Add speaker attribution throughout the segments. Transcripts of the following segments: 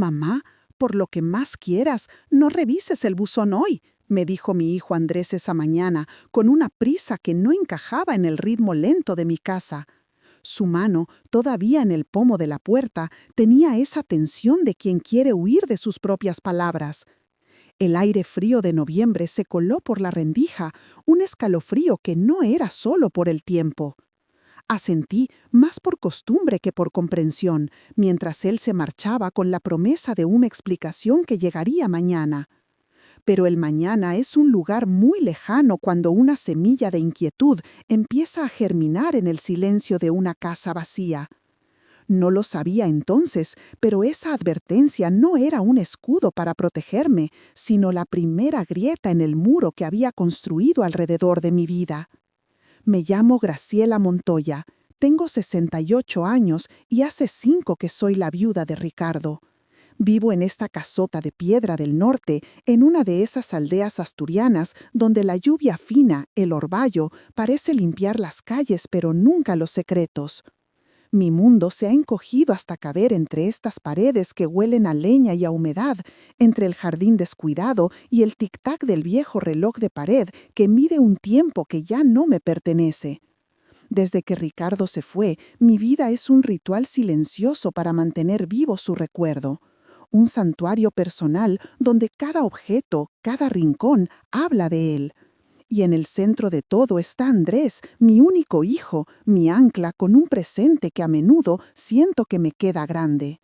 Speaker 1: Mamá, por lo que más quieras, no revises el buzón hoy, me dijo mi hijo Andrés esa mañana, con una prisa que no encajaba en el ritmo lento de mi casa. Su mano, todavía en el pomo de la puerta, tenía esa tensión de quien quiere huir de sus propias palabras. El aire frío de noviembre se coló por la rendija, un escalofrío que no era solo por el tiempo. Asentí más por costumbre que por comprensión, mientras él se marchaba con la promesa de una explicación que llegaría mañana. Pero el mañana es un lugar muy lejano cuando una semilla de inquietud empieza a germinar en el silencio de una casa vacía. No lo sabía entonces, pero esa advertencia no era un escudo para protegerme, sino la primera grieta en el muro que había construido alrededor de mi vida. Me llamo Graciela Montoya, tengo 68 años y hace 5 que soy la viuda de Ricardo. Vivo en esta casota de piedra del norte, en una de esas aldeas asturianas donde la lluvia fina, el orvallo, parece limpiar las calles pero nunca los secretos. Mi mundo se ha encogido hasta caber entre estas paredes que huelen a leña y a humedad, entre el jardín descuidado y el tic-tac del viejo reloj de pared que mide un tiempo que ya no me pertenece. Desde que Ricardo se fue, mi vida es un ritual silencioso para mantener vivo su recuerdo. Un santuario personal donde cada objeto, cada rincón, habla de él. Y en el centro de todo está Andrés, mi único hijo, mi ancla con un presente que a menudo siento que me queda grande.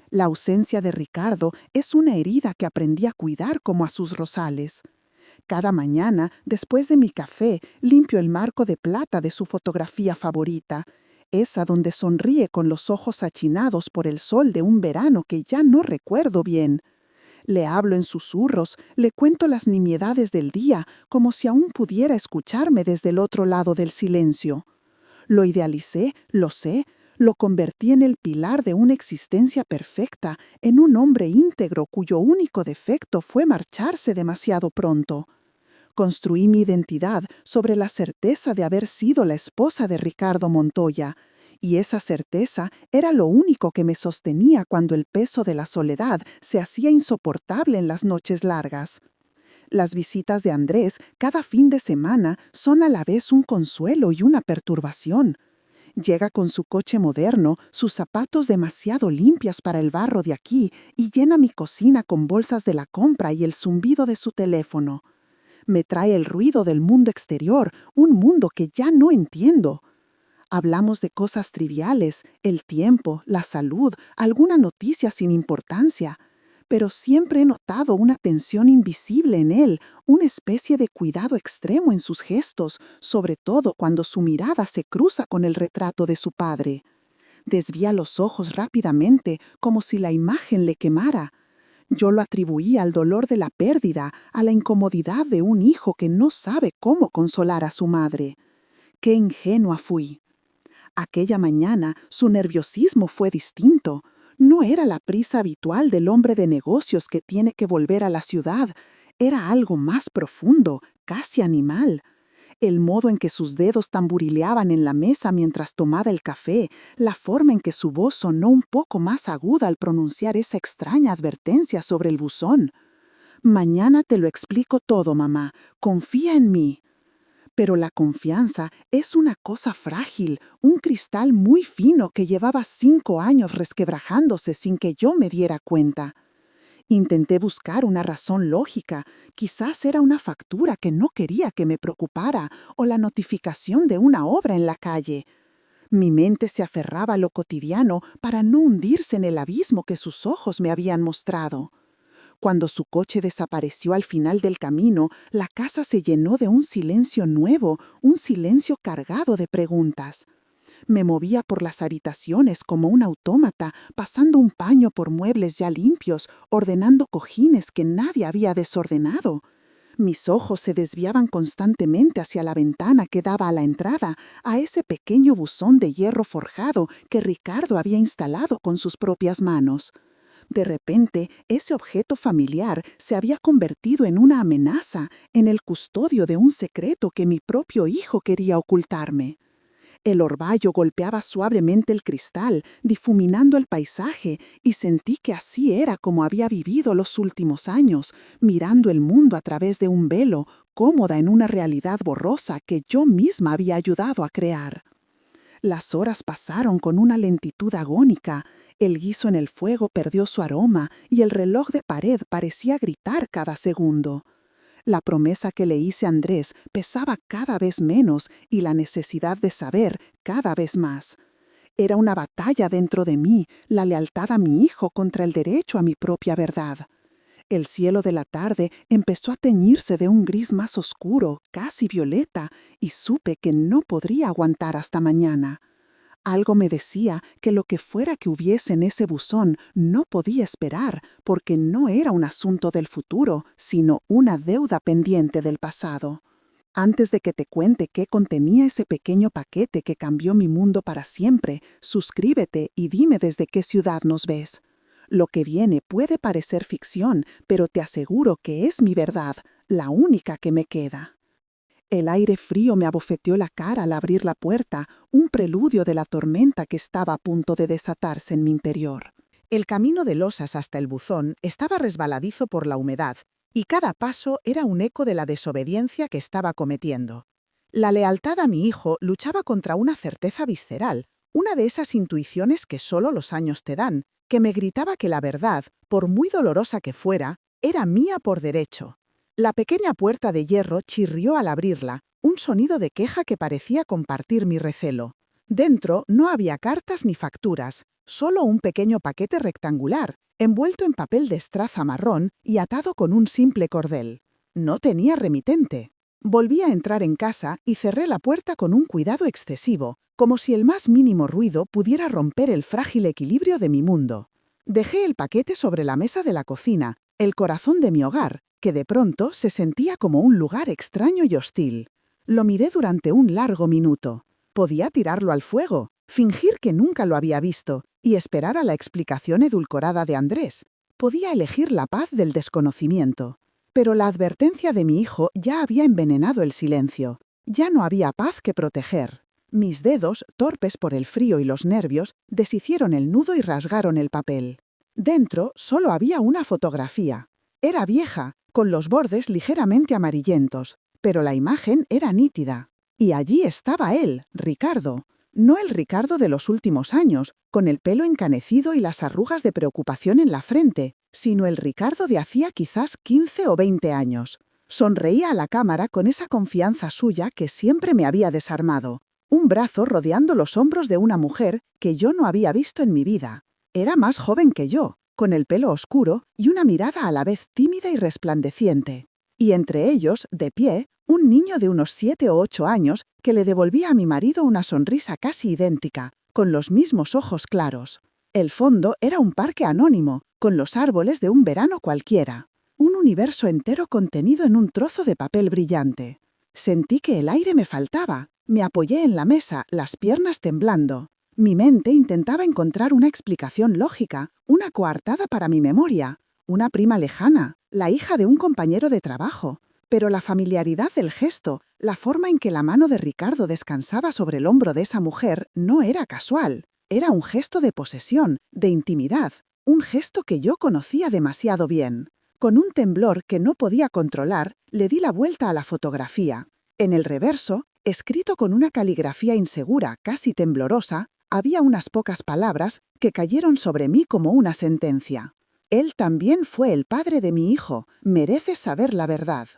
Speaker 1: La ausencia de Ricardo es una herida que aprendí a cuidar como a sus rosales. Cada mañana, después de mi café, limpio el marco de plata de su fotografía favorita, esa donde sonríe con los ojos achinados por el sol de un verano que ya no recuerdo bien. Le hablo en susurros, le cuento las nimiedades del día, como si aún pudiera escucharme desde el otro lado del silencio. Lo idealicé, lo sé, lo convertí en el pilar de una existencia perfecta, en un hombre íntegro cuyo único defecto fue marcharse demasiado pronto. Construí mi identidad sobre la certeza de haber sido la esposa de Ricardo Montoya, y esa certeza era lo único que me sostenía cuando el peso de la soledad se hacía insoportable en las noches largas. Las visitas de Andrés cada fin de semana son a la vez un consuelo y una perturbación. Llega con su coche moderno, sus zapatos demasiado limpios para el barro de aquí y llena mi cocina con bolsas de la compra y el zumbido de su teléfono. Me trae el ruido del mundo exterior, un mundo que ya no entiendo. Hablamos de cosas triviales, el tiempo, la salud, alguna noticia sin importancia, pero siempre he notado una tensión invisible en él, una especie de cuidado extremo en sus gestos, sobre todo cuando su mirada se cruza con el retrato de su padre. Desvía los ojos rápidamente, como si la imagen le quemara. Yo lo atribuía al dolor de la pérdida, a la incomodidad de un hijo que no sabe cómo consolar a su madre. ¡Qué ingenua fui! Aquella mañana su nerviosismo fue distinto. No era la prisa habitual del hombre de negocios que tiene que volver a la ciudad. Era algo más profundo, casi animal. El modo en que sus dedos tamborileaban en la mesa mientras tomaba el café, la forma en que su voz sonó un poco más aguda al pronunciar esa extraña advertencia sobre el buzón. «Mañana te lo explico todo, mamá. Confía en mí». Pero la confianza es una cosa frágil, un cristal muy fino que llevaba 5 años resquebrajándose sin que yo me diera cuenta. Intenté buscar una razón lógica, quizás era una factura que no quería que me preocupara o la notificación de una obra en la calle. Mi mente se aferraba a lo cotidiano para no hundirse en el abismo que sus ojos me habían mostrado. Cuando su coche desapareció al final del camino, la casa se llenó de un silencio nuevo, un silencio cargado de preguntas. Me movía por las habitaciones como un autómata, pasando un paño por muebles ya limpios, ordenando cojines que nadie había desordenado. Mis ojos se desviaban constantemente hacia la ventana que daba a la entrada, a ese pequeño buzón de hierro forjado que Ricardo había instalado con sus propias manos. De repente, ese objeto familiar se había convertido en una amenaza, en el custodio de un secreto que mi propio hijo quería ocultarme. El orvallo golpeaba suavemente el cristal, difuminando el paisaje, y sentí que así era como había vivido los últimos años, mirando el mundo a través de un velo, cómoda en una realidad borrosa que yo misma había ayudado a crear. Las horas pasaron con una lentitud agónica, el guiso en el fuego perdió su aroma y el reloj de pared parecía gritar cada segundo. La promesa que le hice a Andrés pesaba cada vez menos y la necesidad de saber cada vez más. Era una batalla dentro de mí, la lealtad a mi hijo contra el derecho a mi propia verdad. El cielo de la tarde empezó a teñirse de un gris más oscuro, casi violeta, y supe que no podría aguantar hasta mañana. Algo me decía que lo que fuera que hubiese en ese buzón no podía esperar, porque no era un asunto del futuro, sino una deuda pendiente del pasado. Antes de que te cuente qué contenía ese pequeño paquete que cambió mi mundo para siempre, suscríbete y dime desde qué ciudad nos ves. Lo que viene puede parecer ficción, pero te aseguro que es mi verdad, la única que me queda. El aire frío me abofeteó la cara al abrir la puerta, un preludio de la tormenta que estaba a punto de desatarse en mi interior. El camino de losas hasta el buzón estaba resbaladizo por la humedad, y cada paso era un eco de la desobediencia que estaba cometiendo. La lealtad a mi hijo luchaba contra una certeza visceral, una de esas intuiciones que solo los años te dan, que me gritaba que la verdad, por muy dolorosa que fuera, era mía por derecho. La pequeña puerta de hierro chirrió al abrirla, un sonido de queja que parecía compartir mi recelo. Dentro no había cartas ni facturas, solo un pequeño paquete rectangular, envuelto en papel de estraza marrón y atado con un simple cordel. No tenía remitente. Volví a entrar en casa y cerré la puerta con un cuidado excesivo, como si el más mínimo ruido pudiera romper el frágil equilibrio de mi mundo. Dejé el paquete sobre la mesa de la cocina, el corazón de mi hogar, que de pronto se sentía como un lugar extraño y hostil. Lo miré durante un largo minuto. Podía tirarlo al fuego, fingir que nunca lo había visto y esperar a la explicación edulcorada de Andrés. Podía elegir la paz del desconocimiento. Pero la advertencia de mi hijo ya había envenenado el silencio. Ya no había paz que proteger. Mis dedos, torpes por el frío y los nervios, deshicieron el nudo y rasgaron el papel. Dentro solo había una fotografía. Era vieja, con los bordes ligeramente amarillentos, pero la imagen era nítida. Y allí estaba él, Ricardo. No el Ricardo de los últimos años, con el pelo encanecido y las arrugas de preocupación en la frente, sino el Ricardo de hacía quizás 15 o 20 años. Sonreía a la cámara con esa confianza suya que siempre me había desarmado. Un brazo rodeando los hombros de una mujer que yo no había visto en mi vida. Era más joven que yo, con el pelo oscuro y una mirada a la vez tímida y resplandeciente. Y entre ellos, de pie, un niño de unos 7 o 8 años que le devolvía a mi marido una sonrisa casi idéntica, con los mismos ojos claros. El fondo era un parque anónimo, con los árboles de un verano cualquiera. Un universo entero contenido en un trozo de papel brillante. Sentí que el aire me faltaba. Me apoyé en la mesa, las piernas temblando. Mi mente intentaba encontrar una explicación lógica, una coartada para mi memoria, una prima lejana, la hija de un compañero de trabajo. Pero la familiaridad del gesto, la forma en que la mano de Ricardo descansaba sobre el hombro de esa mujer, no era casual. Era un gesto de posesión, de intimidad, un gesto que yo conocía demasiado bien. Con un temblor que no podía controlar, le di la vuelta a la fotografía. En el reverso, escrito con una caligrafía insegura, casi temblorosa, había unas pocas palabras que cayeron sobre mí como una sentencia. Él también fue el padre de mi hijo, merece saber la verdad.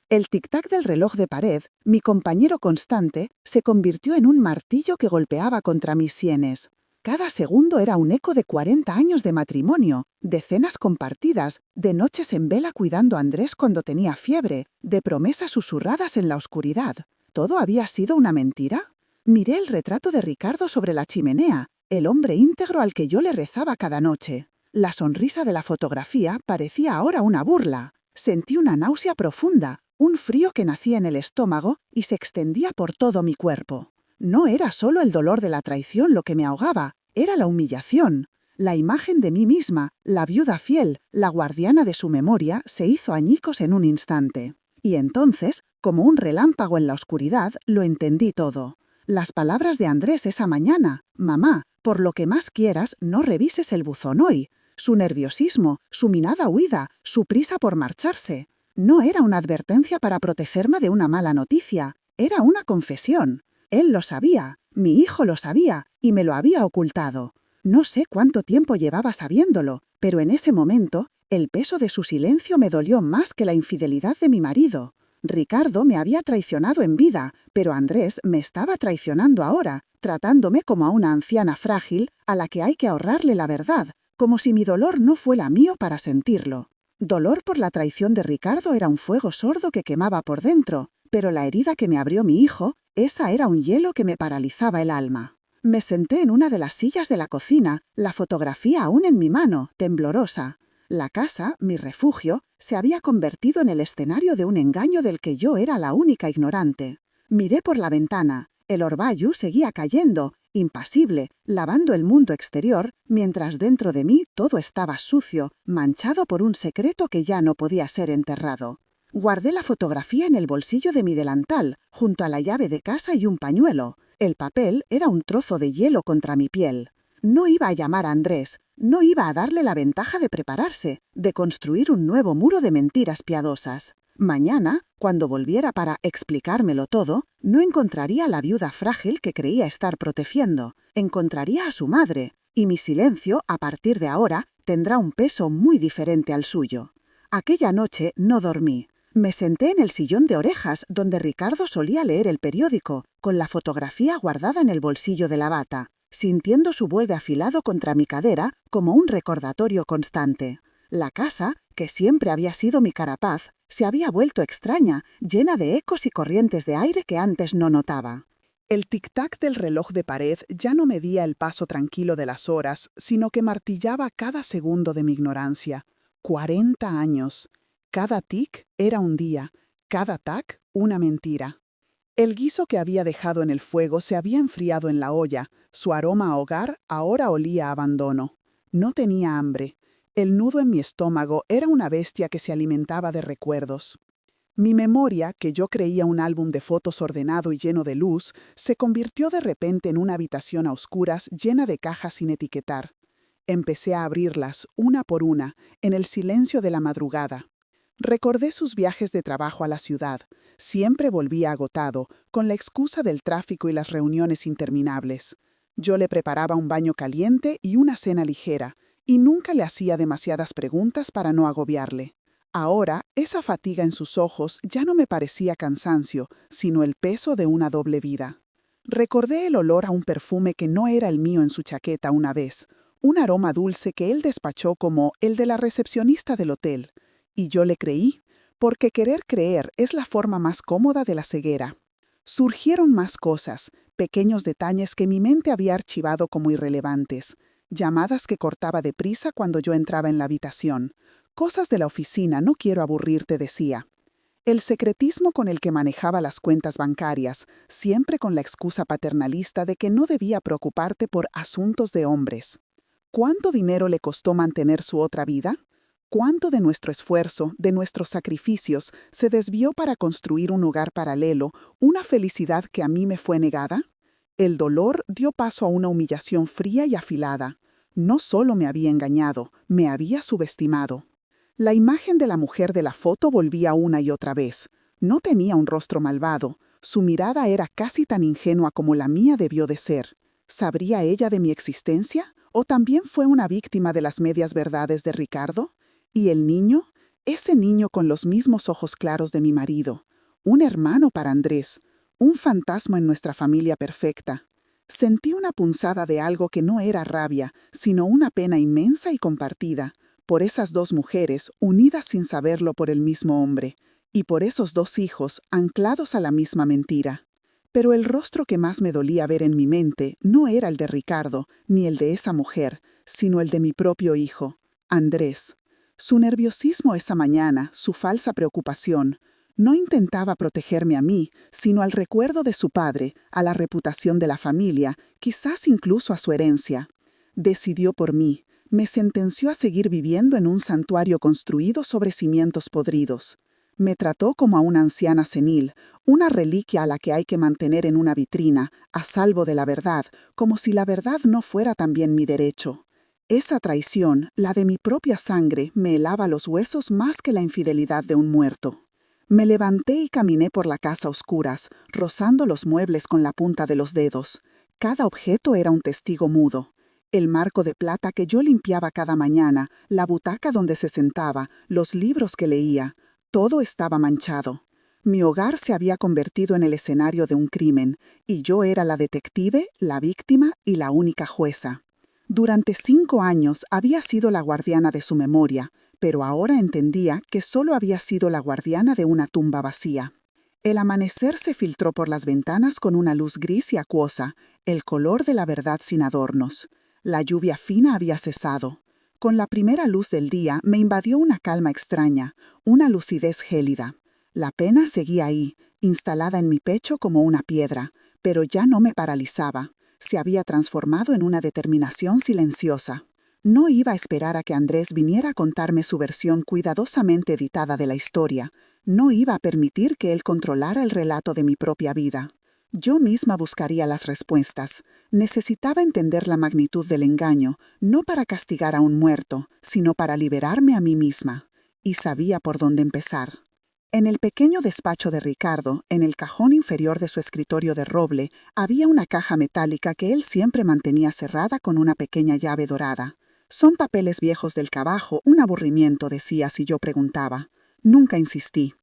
Speaker 1: El tic-tac del reloj de pared, mi compañero constante, se convirtió en un martillo que golpeaba contra mis sienes. Cada segundo era un eco de 40 años de matrimonio, de cenas compartidas, de noches en vela cuidando a Andrés cuando tenía fiebre, de promesas susurradas en la oscuridad. ¿Todo había sido una mentira? Miré el retrato de Ricardo sobre la chimenea, el hombre íntegro al que yo le rezaba cada noche. La sonrisa de la fotografía parecía ahora una burla. Sentí una náusea profunda, un frío que nacía en el estómago y se extendía por todo mi cuerpo. No era solo el dolor de la traición lo que me ahogaba, era la humillación. La imagen de mí misma, la viuda fiel, la guardiana de su memoria, se hizo añicos en un instante. Y entonces, como un relámpago en la oscuridad, lo entendí todo. Las palabras de Andrés esa mañana: «Mamá, por lo que más quieras, no revises el buzón hoy». Su nerviosismo, su mirada huida, su prisa por marcharse. No era una advertencia para protegerme de una mala noticia, era una confesión. Él lo sabía, mi hijo lo sabía, y me lo había ocultado. No sé cuánto tiempo llevaba sabiéndolo, pero en ese momento, el peso de su silencio me dolió más que la infidelidad de mi marido. Ricardo me había traicionado en vida, pero Andrés me estaba traicionando ahora, tratándome como a una anciana frágil a la que hay que ahorrarle la verdad, como si mi dolor no fuera mío para sentirlo. Dolor por la traición de Ricardo era un fuego sordo que quemaba por dentro, pero la herida que me abrió mi hijo, esa era un hielo que me paralizaba el alma. Me senté en una de las sillas de la cocina, la fotografía aún en mi mano, temblorosa. La casa, mi refugio, se había convertido en el escenario de un engaño del que yo era la única ignorante. Miré por la ventana. El orvallo seguía cayendo, impasible, lavando el mundo exterior, mientras dentro de mí todo estaba sucio, manchado por un secreto que ya no podía ser enterrado. Guardé la fotografía en el bolsillo de mi delantal, junto a la llave de casa y un pañuelo. El papel era un trozo de hielo contra mi piel. No iba a llamar a Andrés, no iba a darle la ventaja de prepararse, de construir un nuevo muro de mentiras piadosas. Mañana, cuando volviera para explicármelo todo, no encontraría a la viuda frágil que creía estar protegiendo, encontraría a su madre, y mi silencio, a partir de ahora, tendrá un peso muy diferente al suyo. Aquella noche no dormí. Me senté en el sillón de orejas donde Ricardo solía leer el periódico, con la fotografía guardada en el bolsillo de la bata, sintiendo su borde afilado contra mi cadera como un recordatorio constante. La casa, que siempre había sido mi carapaz, se había vuelto extraña, llena de ecos y corrientes de aire que antes no notaba. El tic-tac del reloj de pared ya no medía el paso tranquilo de las horas, sino que martillaba cada segundo de mi ignorancia. 40 años. Cada tic era un día, cada tac una mentira. El guiso que había dejado en el fuego se había enfriado en la olla, su aroma a hogar ahora olía a abandono. No tenía hambre. El nudo en mi estómago era una bestia que se alimentaba de recuerdos. Mi memoria, que yo creía un álbum de fotos ordenado y lleno de luz, se convirtió de repente en una habitación a oscuras llena de cajas sin etiquetar. Empecé a abrirlas, una por una, en el silencio de la madrugada. Recordé sus viajes de trabajo a la ciudad. Siempre volvía agotado, con la excusa del tráfico y las reuniones interminables. Yo le preparaba un baño caliente y una cena ligera, y nunca le hacía demasiadas preguntas para no agobiarle. Ahora, esa fatiga en sus ojos ya no me parecía cansancio, sino el peso de una doble vida. Recordé el olor a un perfume que no era el mío en su chaqueta una vez, un aroma dulce que él despachó como el de la recepcionista del hotel. Y yo le creí, porque querer creer es la forma más cómoda de la ceguera. Surgieron más cosas, pequeños detalles que mi mente había archivado como irrelevantes, llamadas que cortaba deprisa cuando yo entraba en la habitación. Cosas de la oficina, no quiero aburrirte, decía. El secretismo con el que manejaba las cuentas bancarias, siempre con la excusa paternalista de que no debía preocuparte por asuntos de hombres. ¿Cuánto dinero le costó mantener su otra vida? ¿Cuánto de nuestro esfuerzo, de nuestros sacrificios, se desvió para construir un hogar paralelo, una felicidad que a mí me fue negada? El dolor dio paso a una humillación fría y afilada. No solo me había engañado, me había subestimado. La imagen de la mujer de la foto volvía una y otra vez. No tenía un rostro malvado. Su mirada era casi tan ingenua como la mía debió de ser. ¿Sabría ella de mi existencia? ¿O también fue una víctima de las medias verdades de Ricardo? ¿Y el niño? Ese niño con los mismos ojos claros de mi marido. Un hermano para Andrés. Un fantasma en nuestra familia perfecta. Sentí una punzada de algo que no era rabia, sino una pena inmensa y compartida, por esas dos mujeres unidas sin saberlo por el mismo hombre, y por esos dos hijos anclados a la misma mentira. Pero el rostro que más me dolía ver en mi mente no era el de Ricardo, ni el de esa mujer, sino el de mi propio hijo, Andrés. Su nerviosismo esa mañana, su falsa preocupación, no intentaba protegerme a mí, sino al recuerdo de su padre, a la reputación de la familia, quizás incluso a su herencia. Decidió por mí, me sentenció a seguir viviendo en un santuario construido sobre cimientos podridos. Me trató como a una anciana senil, una reliquia a la que hay que mantener en una vitrina, a salvo de la verdad, como si la verdad no fuera también mi derecho. Esa traición, la de mi propia sangre, me helaba los huesos más que la infidelidad de un muerto. Me levanté y caminé por la casa a oscuras, rozando los muebles con la punta de los dedos. Cada objeto era un testigo mudo. El marco de plata que yo limpiaba cada mañana, la butaca donde se sentaba, los libros que leía, todo estaba manchado. Mi hogar se había convertido en el escenario de un crimen, y yo era la detective, la víctima y la única jueza. Durante 5 años había sido la guardiana de su memoria, pero ahora entendía que solo había sido la guardiana de una tumba vacía. El amanecer se filtró por las ventanas con una luz gris y acuosa, el color de la verdad sin adornos. La lluvia fina había cesado. Con la primera luz del día me invadió una calma extraña, una lucidez gélida. La pena seguía ahí, instalada en mi pecho como una piedra, pero ya no me paralizaba. Se había transformado en una determinación silenciosa. No iba a esperar a que Andrés viniera a contarme su versión cuidadosamente editada de la historia. No iba a permitir que él controlara el relato de mi propia vida. Yo misma buscaría las respuestas. Necesitaba entender la magnitud del engaño, no para castigar a un muerto, sino para liberarme a mí misma. Y sabía por dónde empezar. En el pequeño despacho de Ricardo, en el cajón inferior de su escritorio de roble, había una caja metálica que él siempre mantenía cerrada con una pequeña llave dorada. «Son papeles viejos del trabajo, un aburrimiento», decía si yo preguntaba. Nunca insistí.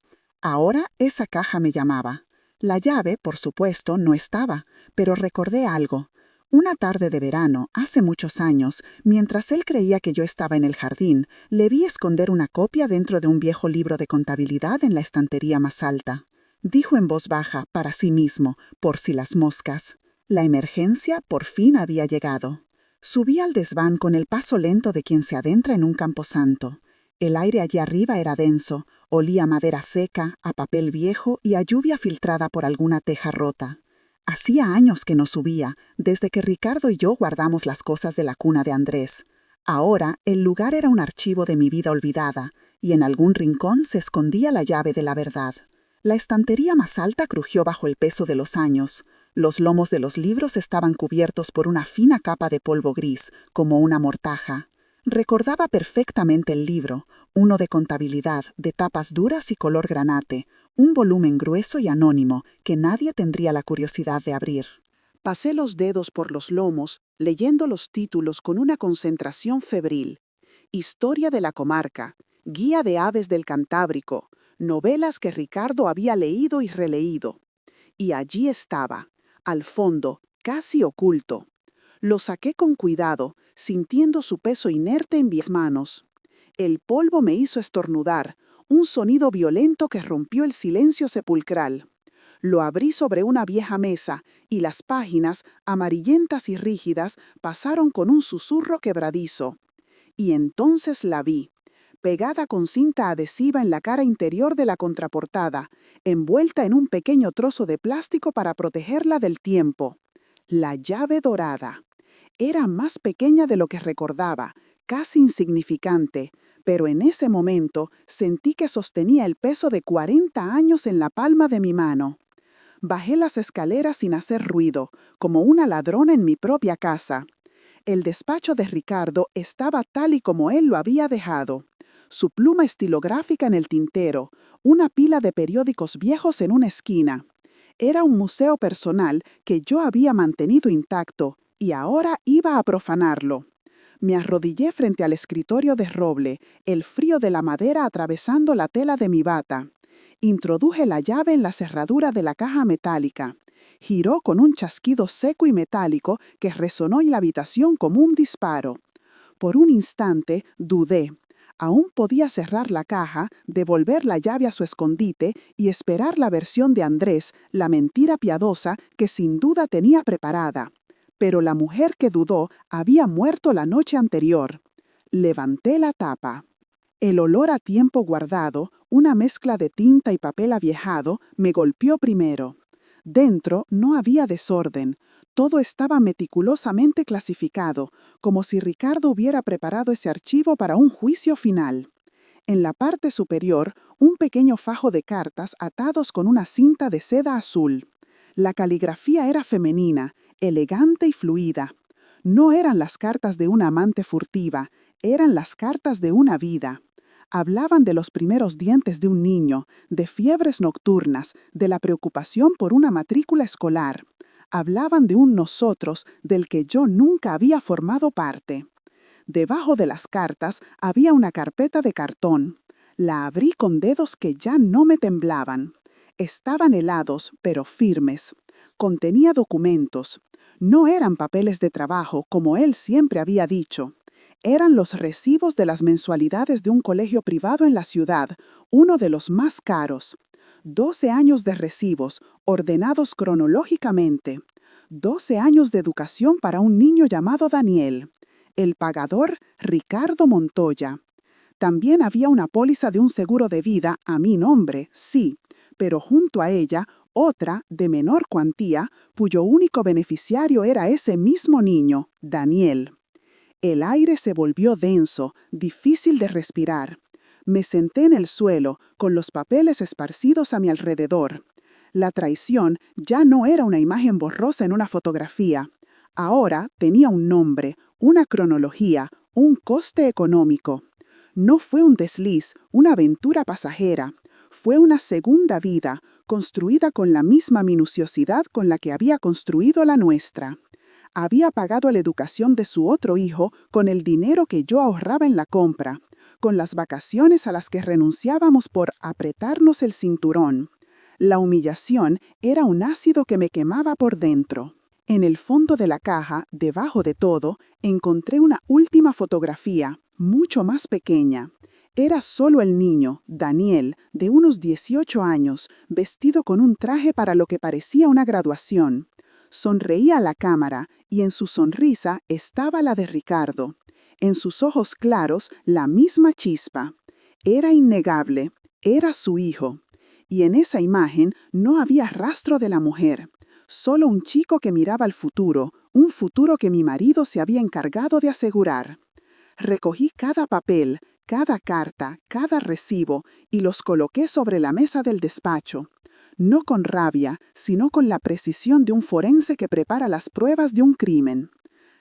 Speaker 1: Ahora esa caja me llamaba. La llave, por supuesto, no estaba, pero recordé algo. Una tarde de verano, hace muchos años, mientras él creía que yo estaba en el jardín, le vi esconder una copia dentro de un viejo libro de contabilidad en la estantería más alta. Dijo en voz baja, para sí mismo, por si las moscas. La emergencia por fin había llegado. Subí al desván con el paso lento de quien se adentra en un camposanto. El aire allí arriba era denso, olía a madera seca, a papel viejo y a lluvia filtrada por alguna teja rota. Hacía años que no subía, desde que Ricardo y yo guardamos las cosas de la cuna de Andrés. Ahora el lugar era un archivo de mi vida olvidada, y en algún rincón se escondía la llave de la verdad. La estantería más alta crujió bajo el peso de los años. Los lomos de los libros estaban cubiertos por una fina capa de polvo gris, como una mortaja. Recordaba perfectamente el libro, uno de contabilidad, de tapas duras y color granate, un volumen grueso y anónimo que nadie tendría la curiosidad de abrir. Pasé los dedos por los lomos, leyendo los títulos con una concentración febril. Historia de la comarca, Guía de aves del Cantábrico, novelas que Ricardo había leído y releído. Y allí estaba, al fondo, casi oculto. Lo saqué con cuidado, sintiendo su peso inerte en mis manos. El polvo me hizo estornudar, un sonido violento que rompió el silencio sepulcral. Lo abrí sobre una vieja mesa y las páginas, amarillentas y rígidas, pasaron con un susurro quebradizo. Y entonces la vi, pegada con cinta adhesiva en la cara interior de la contraportada, envuelta en un pequeño trozo de plástico para protegerla del tiempo. La llave dorada. Era más pequeña de lo que recordaba, casi insignificante, pero en ese momento sentí que sostenía el peso de 40 años en la palma de mi mano. Bajé las escaleras sin hacer ruido, como una ladrona en mi propia casa. El despacho de Ricardo estaba tal y como él lo había dejado. Su pluma estilográfica en el tintero, una pila de periódicos viejos en una esquina. Era un museo personal que yo había mantenido intacto y ahora iba a profanarlo. Me arrodillé frente al escritorio de roble, el frío de la madera atravesando la tela de mi bata. Introduje la llave en la cerradura de la caja metálica. Giró con un chasquido seco y metálico que resonó en la habitación como un disparo. Por un instante dudé. Aún podía cerrar la caja, devolver la llave a su escondite y esperar la versión de Andrés, la mentira piadosa que sin duda tenía preparada. Pero la mujer que dudó había muerto la noche anterior. Levanté la tapa. El olor a tiempo guardado, una mezcla de tinta y papel aviejado, me golpeó primero. Dentro no había desorden. Todo estaba meticulosamente clasificado, como si Ricardo hubiera preparado ese archivo para un juicio final. En la parte superior, un pequeño fajo de cartas atados con una cinta de seda azul. La caligrafía era femenina, elegante y fluida. No eran las cartas de una amante furtiva, eran las cartas de una vida. Hablaban de los primeros dientes de un niño, de fiebres nocturnas, de la preocupación por una matrícula escolar. Hablaban de un nosotros del que yo nunca había formado parte. Debajo de las cartas había una carpeta de cartón. La abrí con dedos que ya no me temblaban. Estaban helados, pero firmes. Contenía documentos. No eran papeles de trabajo, como él siempre había dicho. Eran los recibos de las mensualidades de un colegio privado en la ciudad, uno de los más caros. 12 años de recibos, ordenados cronológicamente. 12 años de educación para un niño llamado Daniel. El pagador, Ricardo Montoya. También había una póliza de un seguro de vida a mi nombre, sí, pero junto a ella otra de menor cuantía, cuyo único beneficiario era ese mismo niño, Daniel. El aire se volvió denso, difícil de respirar. Me senté en el suelo, con los papeles esparcidos a mi alrededor. La traición ya no era una imagen borrosa en una fotografía. Ahora tenía un nombre, una cronología, un coste económico. No fue un desliz, una aventura pasajera. Fue una segunda vida, construida con la misma minuciosidad con la que había construido la nuestra. Había pagado la educación de su otro hijo con el dinero que yo ahorraba en la compra, con las vacaciones a las que renunciábamos por apretarnos el cinturón. La humillación era un ácido que me quemaba por dentro. En el fondo de la caja, debajo de todo, encontré una última fotografía, mucho más pequeña. Era solo el niño, Daniel, de unos 18 años, vestido con un traje para lo que parecía una graduación. Sonreía a la cámara y en su sonrisa estaba la de Ricardo. En sus ojos claros, la misma chispa. Era innegable, era su hijo. Y en esa imagen no había rastro de la mujer. Solo un chico que miraba al futuro, un futuro que mi marido se había encargado de asegurar. Recogí cada papel, cada carta, cada recibo y los coloqué sobre la mesa del despacho. No con rabia, sino con la precisión de un forense que prepara las pruebas de un crimen.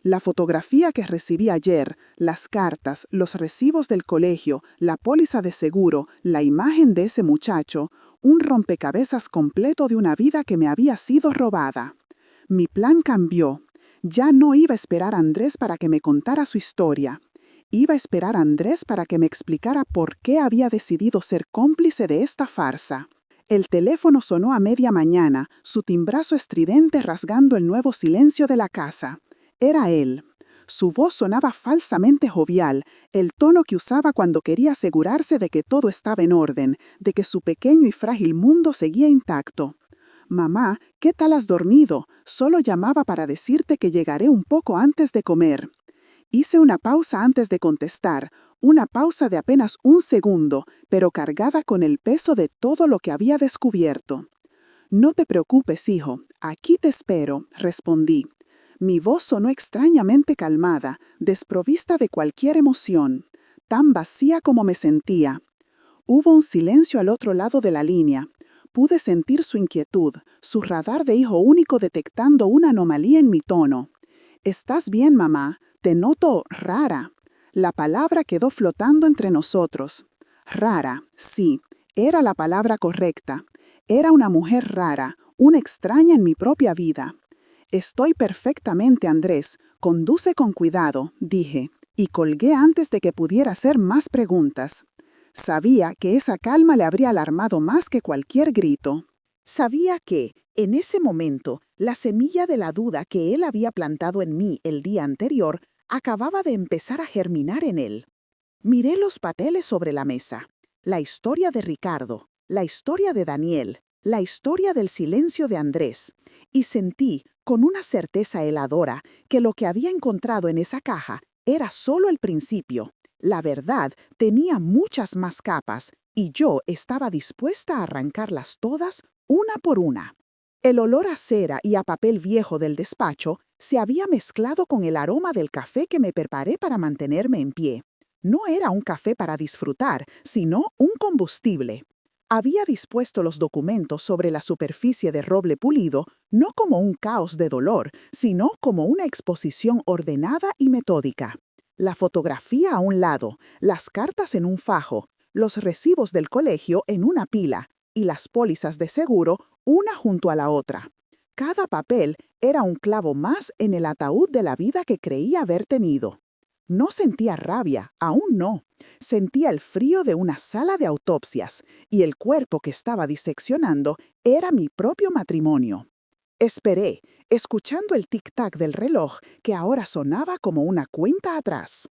Speaker 1: La fotografía que recibí ayer, las cartas, los recibos del colegio, la póliza de seguro, la imagen de ese muchacho, un rompecabezas completo de una vida que me había sido robada. Mi plan cambió. Ya no iba a esperar a Andrés para que me contara su historia. Iba a esperar a Andrés para que me explicara por qué había decidido ser cómplice de esta farsa. El teléfono sonó a media mañana, su timbrazo estridente rasgando el nuevo silencio de la casa. Era él. Su voz sonaba falsamente jovial, el tono que usaba cuando quería asegurarse de que todo estaba en orden, de que su pequeño y frágil mundo seguía intacto. «Mamá, ¿qué tal has dormido? Solo llamaba para decirte que llegaré un poco antes de comer». Hice una pausa antes de contestar, una pausa de apenas un segundo, pero cargada con el peso de todo lo que había descubierto. «No te preocupes, hijo, aquí te espero», respondí. Mi voz sonó extrañamente calmada, desprovista de cualquier emoción, tan vacía como me sentía. Hubo un silencio al otro lado de la línea. Pude sentir su inquietud, su radar de hijo único detectando una anomalía en mi tono. «¿Estás bien, mamá? Te noto rara». La palabra quedó flotando entre nosotros. Rara, sí, era la palabra correcta. Era una mujer rara, una extraña en mi propia vida. «Estoy perfectamente, Andrés. Conduce con cuidado», dije, y colgué antes de que pudiera hacer más preguntas. Sabía que esa calma le habría alarmado más que cualquier grito. Sabía que, en ese momento, la semilla de la duda que él había plantado en mí el día anterior acababa de empezar a germinar en él. Miré los papeles sobre la mesa. La historia de Ricardo, la historia de Daniel, la historia del silencio de Andrés, y sentí, con una certeza heladora, que lo que había encontrado en esa caja era solo el principio. La verdad tenía muchas más capas, y yo estaba dispuesta a arrancarlas todas, una por una. El olor a cera y a papel viejo del despacho se había mezclado con el aroma del café que me preparé para mantenerme en pie. No era un café para disfrutar, sino un combustible. Había dispuesto los documentos sobre la superficie de roble pulido no como un caos de dolor, sino como una exposición ordenada y metódica. La fotografía a un lado, las cartas en un fajo, los recibos del colegio en una pila y las pólizas de seguro una junto a la otra. Cada papel era un clavo más en el ataúd de la vida que creía haber tenido. No sentía rabia, aún no. Sentía el frío de una sala de autopsias, y el cuerpo que estaba diseccionando era mi propio matrimonio. Esperé, escuchando el tic-tac del reloj que ahora sonaba como una cuenta atrás.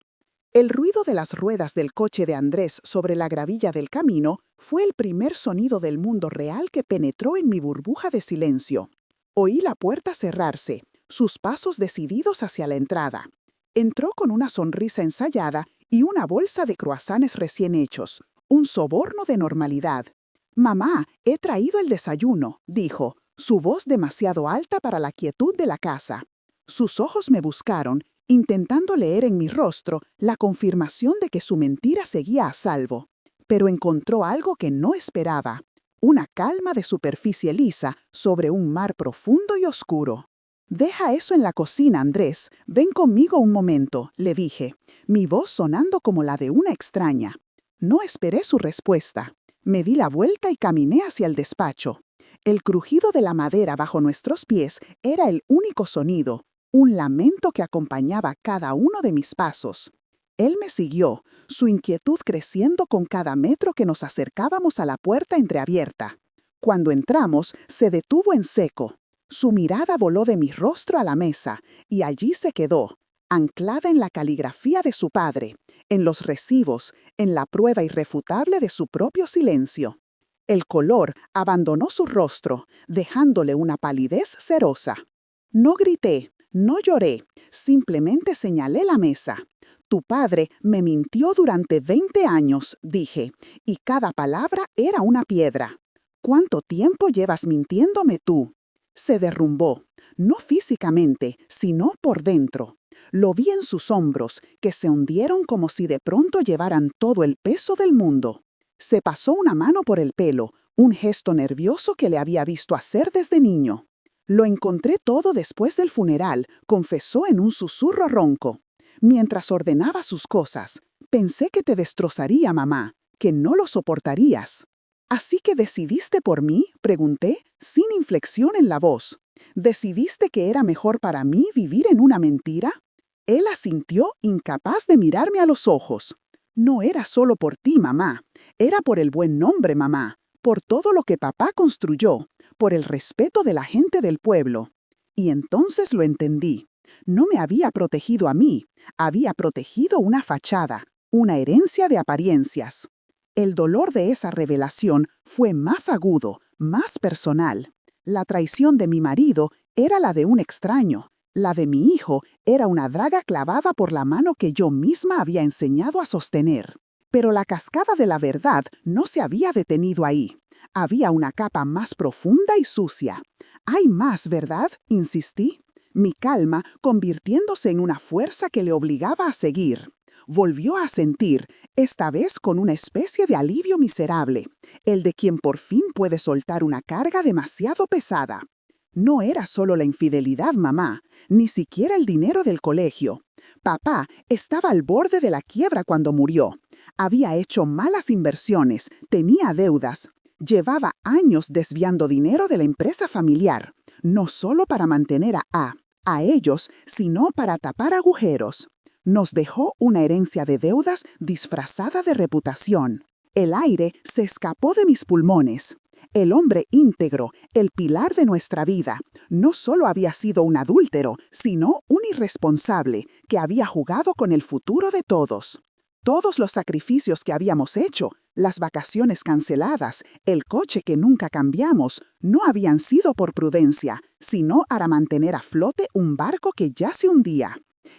Speaker 1: El ruido de las ruedas del coche de Andrés sobre la gravilla del camino fue el primer sonido del mundo real que penetró en mi burbuja de silencio. Oí la puerta cerrarse, sus pasos decididos hacia la entrada. Entró con una sonrisa ensayada y una bolsa de croissants recién hechos, un soborno de normalidad. «Mamá, he traído el desayuno», dijo, su voz demasiado alta para la quietud de la casa. Sus ojos me buscaron, intentando leer en mi rostro la confirmación de que su mentira seguía a salvo. Pero encontró algo que no esperaba, una calma de superficie lisa sobre un mar profundo y oscuro. «Deja eso en la cocina, Andrés. Ven conmigo un momento», le dije, mi voz sonando como la de una extraña. No esperé su respuesta. Me di la vuelta y caminé hacia el despacho. El crujido de la madera bajo nuestros pies era el único sonido, un lamento que acompañaba cada uno de mis pasos. Él me siguió, su inquietud creciendo con cada metro que nos acercábamos a la puerta entreabierta. Cuando entramos, se detuvo en seco. Su mirada voló de mi rostro a la mesa, y allí se quedó, anclada en la caligrafía de su padre, en los recibos, en la prueba irrefutable de su propio silencio. El color abandonó su rostro, dejándole una palidez cerosa. No grité, no lloré, simplemente señalé la mesa. «Tu padre me mintió durante 20 años», dije, «y cada palabra era una piedra. ¿Cuánto tiempo llevas mintiéndome tú?» Se derrumbó, no físicamente, sino por dentro. Lo vi en sus hombros, que se hundieron como si de pronto llevaran todo el peso del mundo. Se pasó una mano por el pelo, un gesto nervioso que le había visto hacer desde niño. «Lo encontré todo después del funeral», confesó en un susurro ronco. «Mientras ordenaba sus cosas, pensé que te destrozaría, mamá, que no lo soportarías». «¿Así que decidiste por mí?», pregunté, sin inflexión en la voz. «¿Decidiste que era mejor para mí vivir en una mentira?». Él asintió, incapaz de mirarme a los ojos. «No era solo por ti, mamá. Era por el buen nombre, mamá, por todo lo que papá construyó, por el respeto de la gente del pueblo». Y entonces lo entendí. No me había protegido a mí, había protegido una fachada, una herencia de apariencias. El dolor de esa revelación fue más agudo, más personal. La traición de mi marido era la de un extraño. La de mi hijo era una daga clavada por la mano que yo misma había enseñado a sostener. Pero la cascada de la verdad no se había detenido ahí. Había una capa más profunda y sucia. «Hay más, ¿verdad?», insistí. Mi calma convirtiéndose en una fuerza que le obligaba a seguir. Volvió a sentir, esta vez con una especie de alivio miserable, el de quien por fin puede soltar una carga demasiado pesada. No era solo la infidelidad, mamá, ni siquiera el dinero del colegio. Papá estaba al borde de la quiebra cuando murió. Había hecho malas inversiones, tenía deudas. Llevaba años desviando dinero de la empresa familiar, no solo para mantener a ellos, sino para tapar agujeros. Nos dejó una herencia de deudas disfrazada de reputación. El aire se escapó de mis pulmones. El hombre íntegro, el pilar de nuestra vida, no solo había sido un adúltero, sino un irresponsable que había jugado con el futuro de todos. Todos los sacrificios que habíamos hecho, las vacaciones canceladas, el coche que nunca cambiamos, no habían sido por prudencia, sino para mantener a flote un barco que ya se hundía.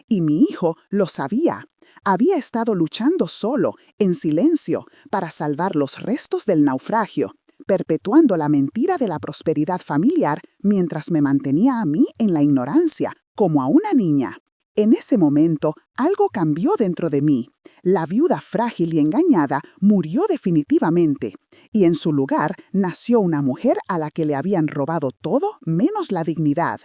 Speaker 1: Y mi hijo lo sabía. Había estado luchando solo, en silencio, para salvar los restos del naufragio, perpetuando la mentira de la prosperidad familiar mientras me mantenía a mí en la ignorancia, como a una niña. En ese momento, algo cambió dentro de mí. La viuda frágil y engañada murió definitivamente, y en su lugar nació una mujer a la que le habían robado todo menos la dignidad.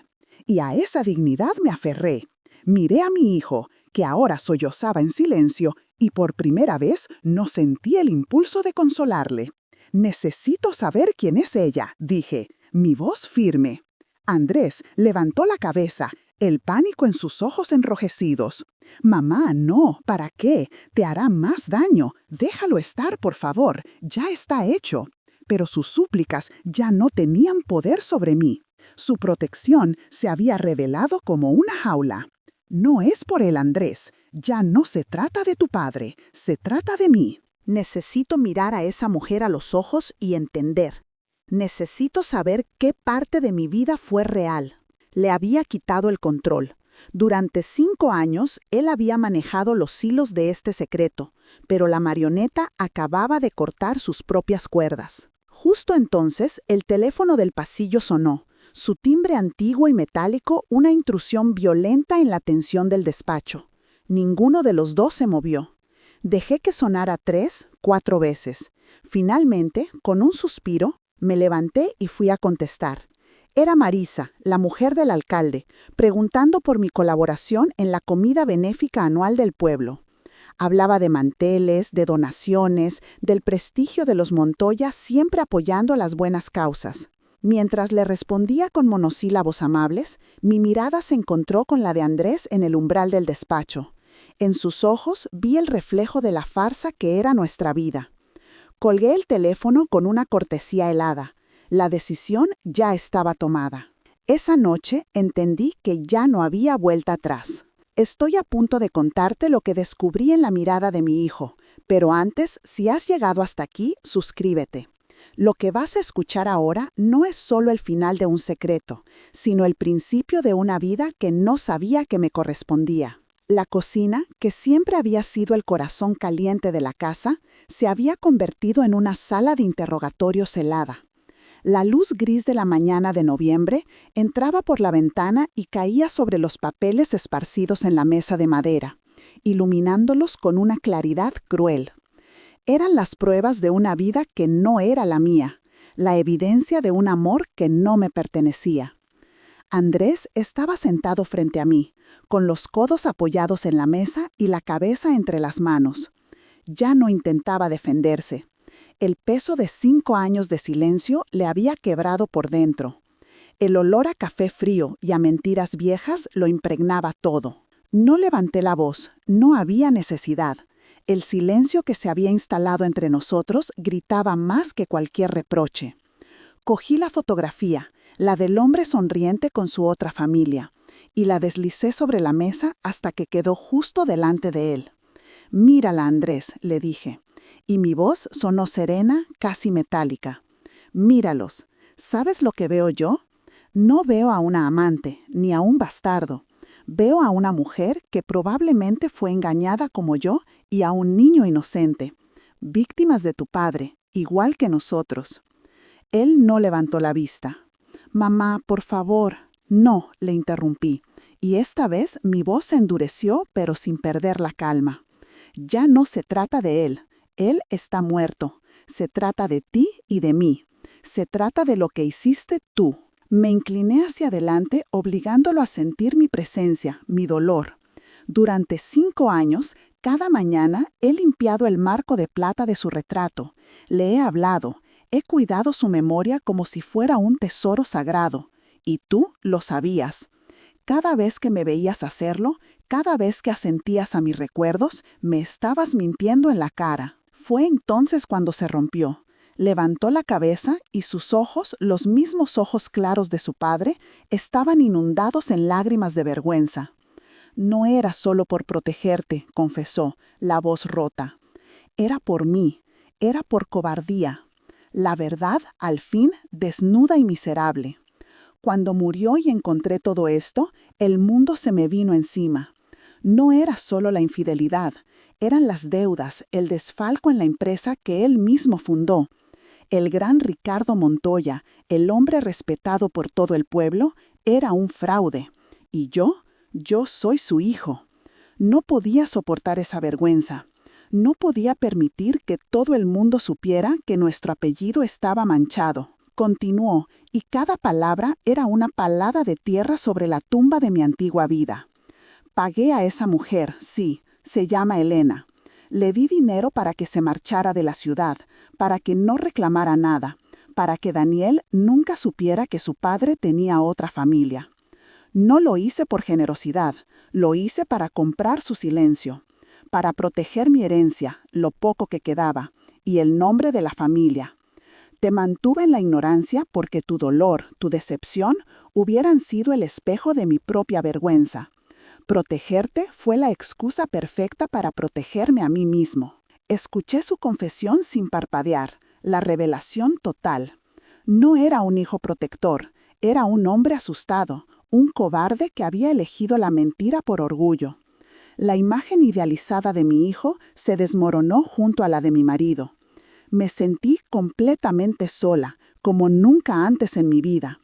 Speaker 1: Y a esa dignidad me aferré. Miré a mi hijo, que ahora sollozaba en silencio, y por primera vez no sentí el impulso de consolarle. «Necesito saber quién es ella», dije, mi voz firme. Andrés levantó la cabeza, el pánico en sus ojos enrojecidos. «Mamá, no, ¿para qué? Te hará más daño. Déjalo estar, por favor. Ya está hecho». Pero sus súplicas ya no tenían poder sobre mí. Su protección se había revelado como una jaula. «No es por él, Andrés. Ya no se trata de tu padre, se trata de mí». Necesito mirar a esa mujer a los ojos y entender. Necesito saber qué parte de mi vida fue real. Le había quitado el control. Durante 5 años, él había manejado los hilos de este secreto, pero la marioneta acababa de cortar sus propias cuerdas. Justo entonces, el teléfono del pasillo sonó. Su timbre antiguo y metálico, una intrusión violenta en la tensión del despacho. Ninguno de los dos se movió. Dejé que sonara 3, 4 veces. Finalmente, con un suspiro, me levanté y fui a contestar. Era Marisa, la mujer del alcalde, preguntando por mi colaboración en la comida benéfica anual del pueblo. Hablaba de manteles, de donaciones, del prestigio de los Montoya, siempre apoyando las buenas causas. Mientras le respondía con monosílabos amables, mi mirada se encontró con la de Andrés en el umbral del despacho. En sus ojos vi el reflejo de la farsa que era nuestra vida. Colgué el teléfono con una cortesía helada. La decisión ya estaba tomada. Esa noche entendí que ya no había vuelta atrás. Estoy a punto de contarte lo que descubrí en la mirada de mi hijo, pero antes, si has llegado hasta aquí, suscríbete. Lo que vas a escuchar ahora no es solo el final de un secreto, sino el principio de una vida que no sabía que me correspondía. La cocina, que siempre había sido el corazón caliente de la casa, se había convertido en una sala de interrogatorios helada. La luz gris de la mañana de noviembre entraba por la ventana y caía sobre los papeles esparcidos en la mesa de madera, iluminándolos con una claridad cruel. Eran las pruebas de una vida que no era la mía, la evidencia de un amor que no me pertenecía. Andrés estaba sentado frente a mí, con los codos apoyados en la mesa y la cabeza entre las manos. Ya no intentaba defenderse. El peso de 5 años de silencio le había quebrado por dentro. El olor a café frío y a mentiras viejas lo impregnaba todo. No levanté la voz, no había necesidad. El silencio que se había instalado entre nosotros gritaba más que cualquier reproche. Cogí la fotografía, la del hombre sonriente con su otra familia, y la deslicé sobre la mesa hasta que quedó justo delante de él. «Mírala, Andrés», le dije, y mi voz sonó serena, casi metálica. «Míralos. ¿Sabes lo que veo yo? No veo a una amante, ni a un bastardo. Veo a una mujer que probablemente fue engañada como yo y a un niño inocente, víctimas de tu padre, igual que nosotros». Él no levantó la vista. «Mamá, por favor». «No», le interrumpí, y esta vez mi voz se endureció, pero sin perder la calma. «Ya no se trata de él. Él está muerto. Se trata de ti y de mí. Se trata de lo que hiciste tú». Me incliné hacia adelante, obligándolo a sentir mi presencia, mi dolor. Durante 5 años, cada mañana he limpiado el marco de plata de su retrato. Le he hablado. He cuidado su memoria como si fuera un tesoro sagrado. Y tú lo sabías. Cada vez que me veías hacerlo, cada vez que asentías a mis recuerdos, me estabas mintiendo en la cara. Fue entonces cuando se rompió. Levantó la cabeza y sus ojos, los mismos ojos claros de su padre, estaban inundados en lágrimas de vergüenza. «No era solo por protegerte», confesó, la voz rota. «Era por mí, era por cobardía». La verdad, al fin, desnuda y miserable. Cuando murió y encontré todo esto, el mundo se me vino encima. No era solo la infidelidad, eran las deudas, el desfalco en la empresa que él mismo fundó. El gran Ricardo Montoya, el hombre respetado por todo el pueblo, era un fraude. Y yo Yo soy su hijo. No podía soportar esa vergüenza. No podía permitir que todo el mundo supiera que nuestro apellido estaba manchado. Continuó, y cada palabra era una palada de tierra sobre la tumba de mi antigua vida. Pagué a esa mujer, sí, se llama Elena. Le di dinero para que se marchara de la ciudad, para que no reclamara nada, para que Daniel nunca supiera que su padre tenía otra familia. No lo hice por generosidad, lo hice para comprar su silencio, para proteger mi herencia, lo poco que quedaba, y el nombre de la familia. Te mantuve en la ignorancia porque tu dolor, tu decepción, hubieran sido el espejo de mi propia vergüenza. Protegerte fue la excusa perfecta para protegerme a mí mismo. Escuché su confesión sin parpadear, la revelación total. No era un hijo protector, era un hombre asustado, un cobarde que había elegido la mentira por orgullo. La imagen idealizada de mi hijo se desmoronó junto a la de mi marido. Me sentí completamente sola, como nunca antes en mi vida.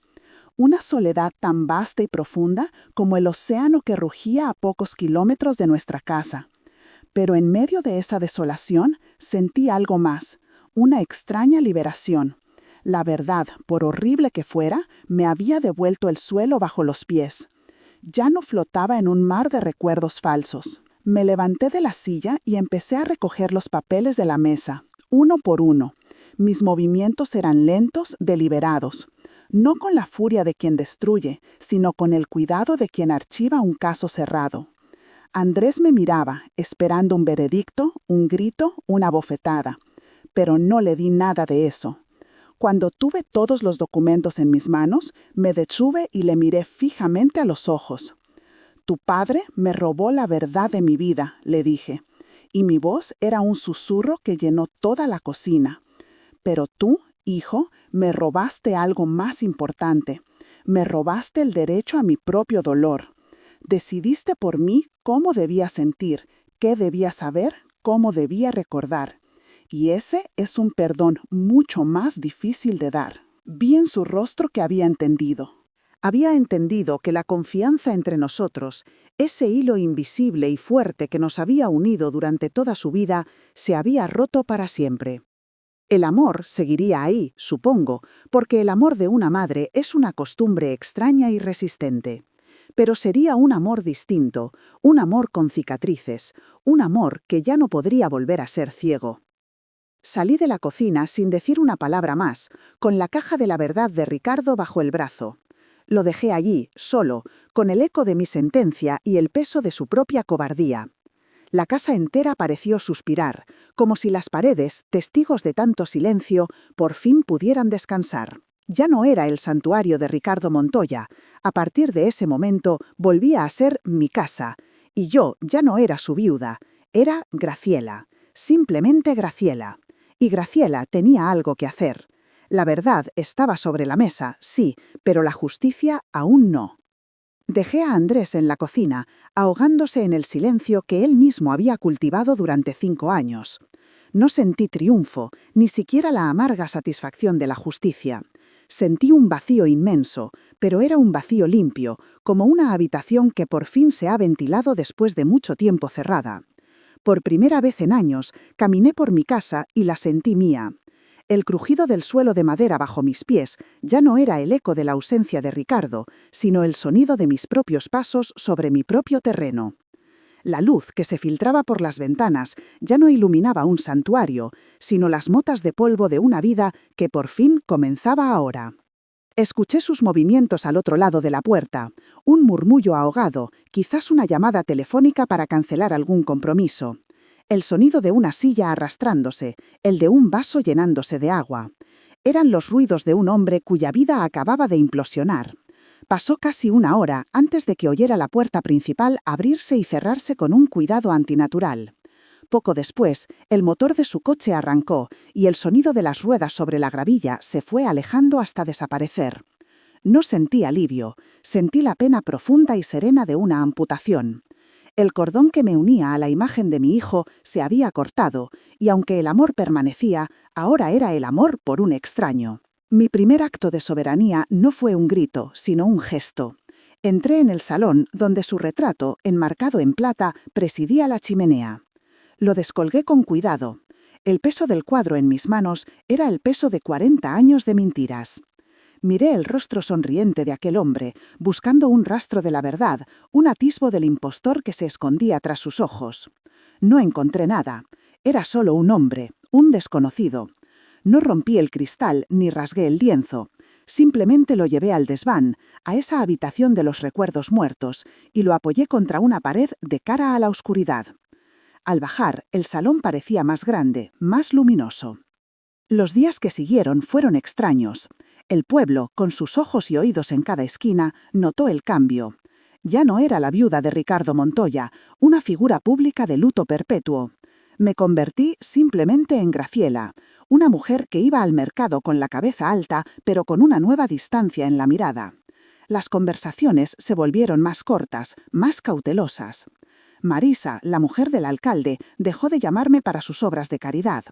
Speaker 1: Una soledad tan vasta y profunda como el océano que rugía a pocos kilómetros de nuestra casa. Pero en medio de esa desolación sentí algo más, una extraña liberación. La verdad, por horrible que fuera, me había devuelto el suelo bajo los pies. Ya no flotaba en un mar de recuerdos falsos. Me levanté de la silla y empecé a recoger los papeles de la mesa, uno por uno. Mis movimientos eran lentos, deliberados. No con la furia de quien destruye, sino con el cuidado de quien archiva un caso cerrado. Andrés me miraba, esperando un veredicto, un grito, una bofetada. Pero no le di nada de eso. Cuando tuve todos los documentos en mis manos, me detuve y le miré fijamente a los ojos. «Tu padre me robó la verdad de mi vida», le dije, y mi voz era un susurro que llenó toda la cocina. «Pero tú, hijo, me robaste algo más importante. Me robaste el derecho a mi propio dolor. Decidiste por mí cómo debía sentir, qué debía saber, cómo debía recordar. Y ese es un perdón mucho más difícil de dar». Vi en su rostro que había entendido. Había entendido que la confianza entre nosotros, ese hilo invisible y fuerte que nos había unido durante toda su vida, se había roto para siempre. El amor seguiría ahí, supongo, porque el amor de una madre es una costumbre extraña y resistente. Pero sería un amor distinto, un amor con cicatrices, un amor que ya no podría volver a ser ciego. Salí de la cocina sin decir una palabra más, con la caja de la verdad de Ricardo bajo el brazo. Lo dejé allí, solo, con el eco de mi sentencia y el peso de su propia cobardía. La casa entera pareció suspirar, como si las paredes, testigos de tanto silencio, por fin pudieran descansar. Ya no era el santuario de Ricardo Montoya. A partir de ese momento volvía a ser mi casa. Y yo ya no era su viuda, era Graciela. Simplemente Graciela. Y Graciela tenía algo que hacer. La verdad estaba sobre la mesa, sí, pero la justicia aún no. Dejé a Andrés en la cocina, ahogándose en el silencio que él mismo había cultivado durante 5 años. No sentí triunfo, ni siquiera la amarga satisfacción de la justicia. Sentí un vacío inmenso, pero era un vacío limpio, como una habitación que por fin se ha ventilado después de mucho tiempo cerrada. Por primera vez en años, caminé por mi casa y la sentí mía. El crujido del suelo de madera bajo mis pies ya no era el eco de la ausencia de Ricardo, sino el sonido de mis propios pasos sobre mi propio terreno. La luz que se filtraba por las ventanas ya no iluminaba un santuario, sino las motas de polvo de una vida que por fin comenzaba ahora. Escuché sus movimientos al otro lado de la puerta, un murmullo ahogado, quizás una llamada telefónica para cancelar algún compromiso. El sonido de una silla arrastrándose, el de un vaso llenándose de agua. Eran los ruidos de un hombre cuya vida acababa de implosionar. Pasó casi 1 hora antes de que oyera la puerta principal abrirse y cerrarse con un cuidado antinatural. Poco después, el motor de su coche arrancó y el sonido de las ruedas sobre la gravilla se fue alejando hasta desaparecer. No sentí alivio, sentí la pena profunda y serena de una amputación. El cordón que me unía a la imagen de mi hijo se había cortado, y aunque el amor permanecía, ahora era el amor por un extraño. Mi primer acto de soberanía no fue un grito, sino un gesto. Entré en el salón, donde su retrato, enmarcado en plata, presidía la chimenea. Lo descolgué con cuidado. El peso del cuadro en mis manos era el peso de 40 años de mentiras. Miré el rostro sonriente de aquel hombre, buscando un rastro de la verdad, un atisbo del impostor que se escondía tras sus ojos. No encontré nada. Era solo un hombre, un desconocido. No rompí el cristal ni rasgué el lienzo. Simplemente lo llevé al desván, a esa habitación de los recuerdos muertos, y lo apoyé contra una pared de cara a la oscuridad. Al bajar, el salón parecía más grande, más luminoso. Los días que siguieron fueron extraños. El pueblo, con sus ojos y oídos en cada esquina, notó el cambio. Ya no era la viuda de Ricardo Montoya, una figura pública de luto perpetuo. Me convertí simplemente en Graciela, una mujer que iba al mercado con la cabeza alta, pero con una nueva distancia en la mirada. Las conversaciones se volvieron más cortas, más cautelosas. Marisa, la mujer del alcalde, dejó de llamarme para sus obras de caridad.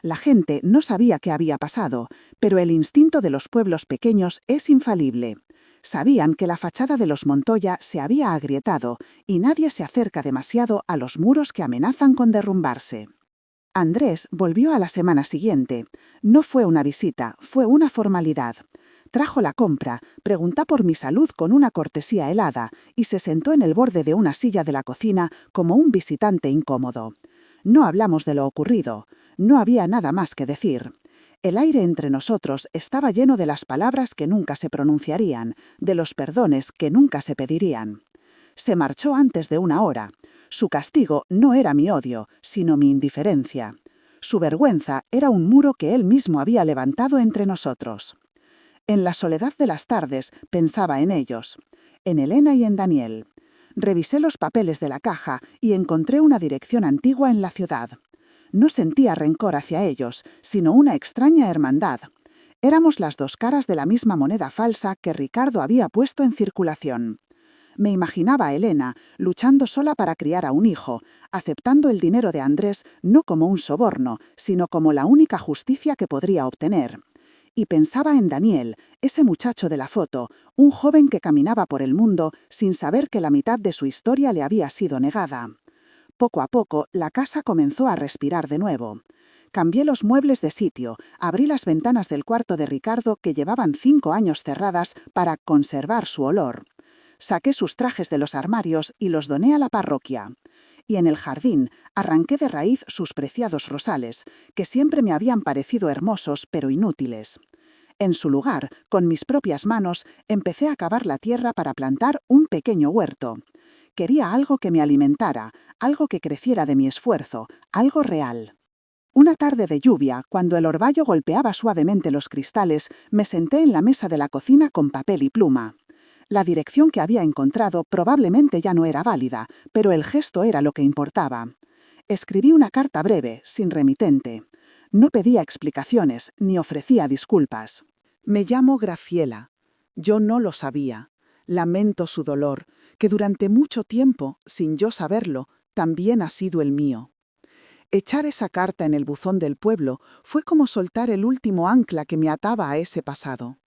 Speaker 1: La gente no sabía qué había pasado, pero el instinto de los pueblos pequeños es infalible. Sabían que la fachada de los Montoya se había agrietado y nadie se acerca demasiado a los muros que amenazan con derrumbarse. Andrés volvió a la semana siguiente. No fue una visita, fue una formalidad. Trajo la compra, preguntó por mi salud con una cortesía helada y se sentó en el borde de una silla de la cocina como un visitante incómodo. No hablamos de lo ocurrido. No había nada más que decir. El aire entre nosotros estaba lleno de las palabras que nunca se pronunciarían, de los perdones que nunca se pedirían. Se marchó antes de una hora. Su castigo no era mi odio, sino mi indiferencia. Su vergüenza era un muro que él mismo había levantado entre nosotros. En la soledad de las tardes pensaba en ellos, en Elena y en Daniel. Revisé los papeles de la caja y encontré una dirección antigua en la ciudad. No sentía rencor hacia ellos, sino una extraña hermandad. Éramos las dos caras de la misma moneda falsa que Ricardo había puesto en circulación. Me imaginaba a Elena luchando sola para criar a un hijo, aceptando el dinero de Andrés no como un soborno, sino como la única justicia que podría obtener. Y pensaba en Daniel, ese muchacho de la foto, un joven que caminaba por el mundo sin saber que la mitad de su historia le había sido negada. Poco a poco, la casa comenzó a respirar de nuevo. Cambié los muebles de sitio, abrí las ventanas del cuarto de Ricardo que llevaban 5 años cerradas para conservar su olor. Saqué sus trajes de los armarios y los doné a la parroquia. Y en el jardín arranqué de raíz sus preciados rosales, que siempre me habían parecido hermosos pero inútiles. En su lugar, con mis propias manos, empecé a cavar la tierra para plantar un pequeño huerto. Quería algo que me alimentara, algo que creciera de mi esfuerzo, algo real. Una tarde de lluvia, cuando el orvallo golpeaba suavemente los cristales, me senté en la mesa de la cocina con papel y pluma. La dirección que había encontrado probablemente ya no era válida, pero el gesto era lo que importaba. Escribí una carta breve, sin remitente. No pedía explicaciones, ni ofrecía disculpas. Me llamo Graciela. Yo no lo sabía. Lamento su dolor, que durante mucho tiempo, sin yo saberlo, también ha sido el mío. Echar esa carta en el buzón del pueblo fue como soltar el último ancla que me ataba a ese pasado.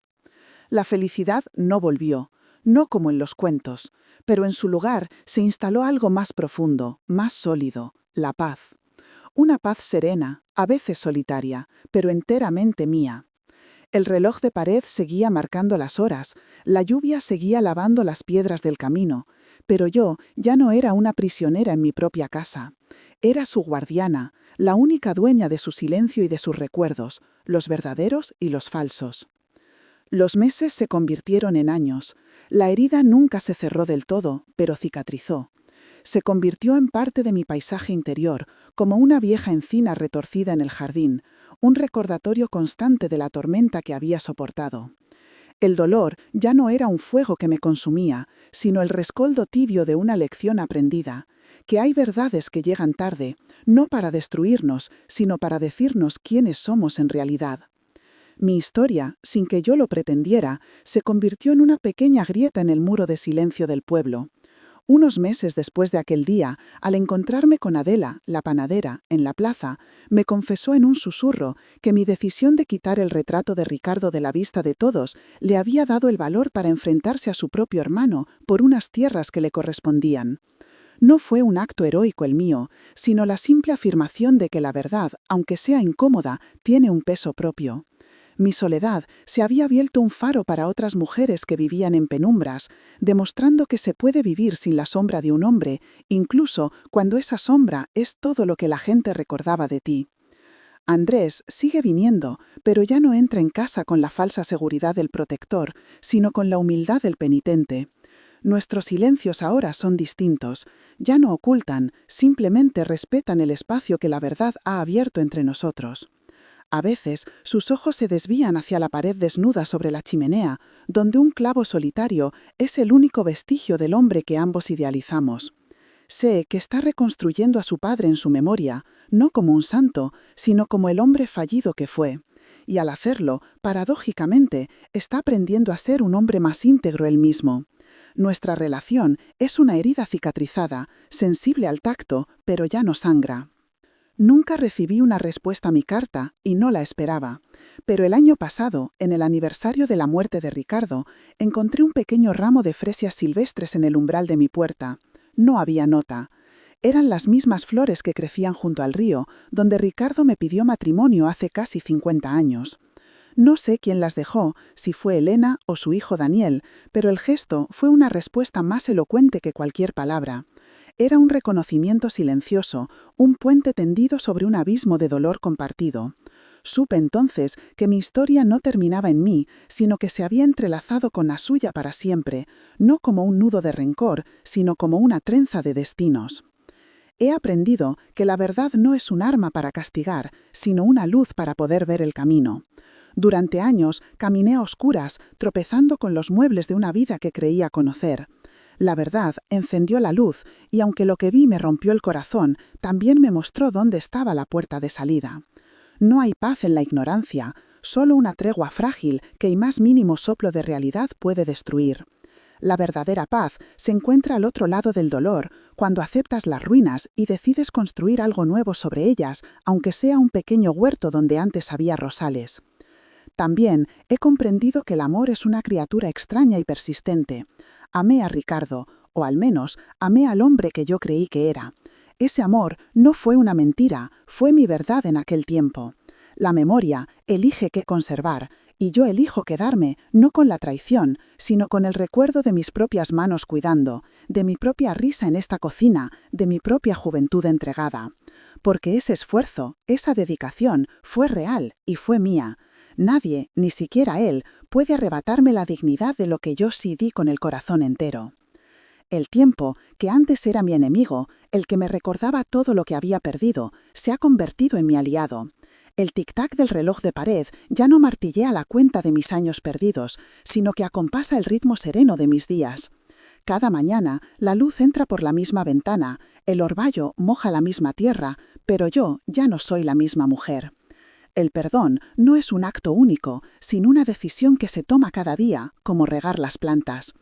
Speaker 1: La felicidad no volvió, no como en los cuentos, pero en su lugar se instaló algo más profundo, más sólido, la paz. Una paz serena, a veces solitaria, pero enteramente mía. El reloj de pared seguía marcando las horas, la lluvia seguía lavando las piedras del camino, pero yo ya no era una prisionera en mi propia casa. Era su guardiana, la única dueña de su silencio y de sus recuerdos, los verdaderos y los falsos. Los meses se convirtieron en años. La herida nunca se cerró del todo, pero cicatrizó. Se convirtió en parte de mi paisaje interior, como una vieja encina retorcida en el jardín, un recordatorio constante de la tormenta que había soportado. El dolor ya no era un fuego que me consumía, sino el rescoldo tibio de una lección aprendida, que hay verdades que llegan tarde, no para destruirnos, sino para decirnos quiénes somos en realidad. Mi historia, sin que yo lo pretendiera, se convirtió en una pequeña grieta en el muro de silencio del pueblo. Unos meses después de aquel día, al encontrarme con Adela, la panadera, en la plaza, me confesó en un susurro que mi decisión de quitar el retrato de Ricardo de la vista de todos le había dado el valor para enfrentarse a su propio hermano por unas tierras que le correspondían. No fue un acto heroico el mío, sino la simple afirmación de que la verdad, aunque sea incómoda, tiene un peso propio. Mi soledad se había vuelto un faro para otras mujeres que vivían en penumbras, demostrando que se puede vivir sin la sombra de un hombre, incluso cuando esa sombra es todo lo que la gente recordaba de ti. Andrés sigue viniendo, pero ya no entra en casa con la falsa seguridad del protector, sino con la humildad del penitente. Nuestros silencios ahora son distintos, ya no ocultan, simplemente respetan el espacio que la verdad ha abierto entre nosotros. A veces, sus ojos se desvían hacia la pared desnuda sobre la chimenea, donde un clavo solitario es el único vestigio del hombre que ambos idealizamos. Sé que está reconstruyendo a su padre en su memoria, no como un santo, sino como el hombre fallido que fue. Y al hacerlo, paradójicamente, está aprendiendo a ser un hombre más íntegro él mismo. Nuestra relación es una herida cicatrizada, sensible al tacto, pero ya no sangra. Nunca recibí una respuesta a mi carta y no la esperaba, pero el año pasado, en el aniversario de la muerte de Ricardo, encontré un pequeño ramo de fresias silvestres en el umbral de mi puerta. No había nota. Eran las mismas flores que crecían junto al río, donde Ricardo me pidió matrimonio hace casi 50 años. No sé quién las dejó, si fue Elena o su hijo Daniel, pero el gesto fue una respuesta más elocuente que cualquier palabra. Era un reconocimiento silencioso, un puente tendido sobre un abismo de dolor compartido. Supe entonces que mi historia no terminaba en mí, sino que se había entrelazado con la suya para siempre, no como un nudo de rencor, sino como una trenza de destinos. He aprendido que la verdad no es un arma para castigar, sino una luz para poder ver el camino. Durante años caminé a oscuras, tropezando con los muebles de una vida que creía conocer. La verdad encendió la luz, y aunque lo que vi me rompió el corazón, también me mostró dónde estaba la puerta de salida. No hay paz en la ignorancia, solo una tregua frágil que el más mínimo soplo de realidad puede destruir. La verdadera paz se encuentra al otro lado del dolor, cuando aceptas las ruinas y decides construir algo nuevo sobre ellas, aunque sea un pequeño huerto donde antes había rosales. También he comprendido que el amor es una criatura extraña y persistente. Amé a Ricardo, o al menos amé al hombre que yo creí que era. Ese amor no fue una mentira, fue mi verdad en aquel tiempo. La memoria elige qué conservar, y yo elijo quedarme no con la traición, sino con el recuerdo de mis propias manos cuidando, de mi propia risa en esta cocina, de mi propia juventud entregada. Porque ese esfuerzo, esa dedicación, fue real y fue mía. Nadie, ni siquiera él, puede arrebatarme la dignidad de lo que yo sí di con el corazón entero. El tiempo, que antes era mi enemigo, el que me recordaba todo lo que había perdido, se ha convertido en mi aliado. El tic-tac del reloj de pared ya no martillea la cuenta de mis años perdidos, sino que acompasa el ritmo sereno de mis días. Cada mañana la luz entra por la misma ventana, el orvallo moja la misma tierra, pero yo ya no soy la misma mujer. El perdón no es un acto único, sino una decisión que se toma cada día, como regar las plantas.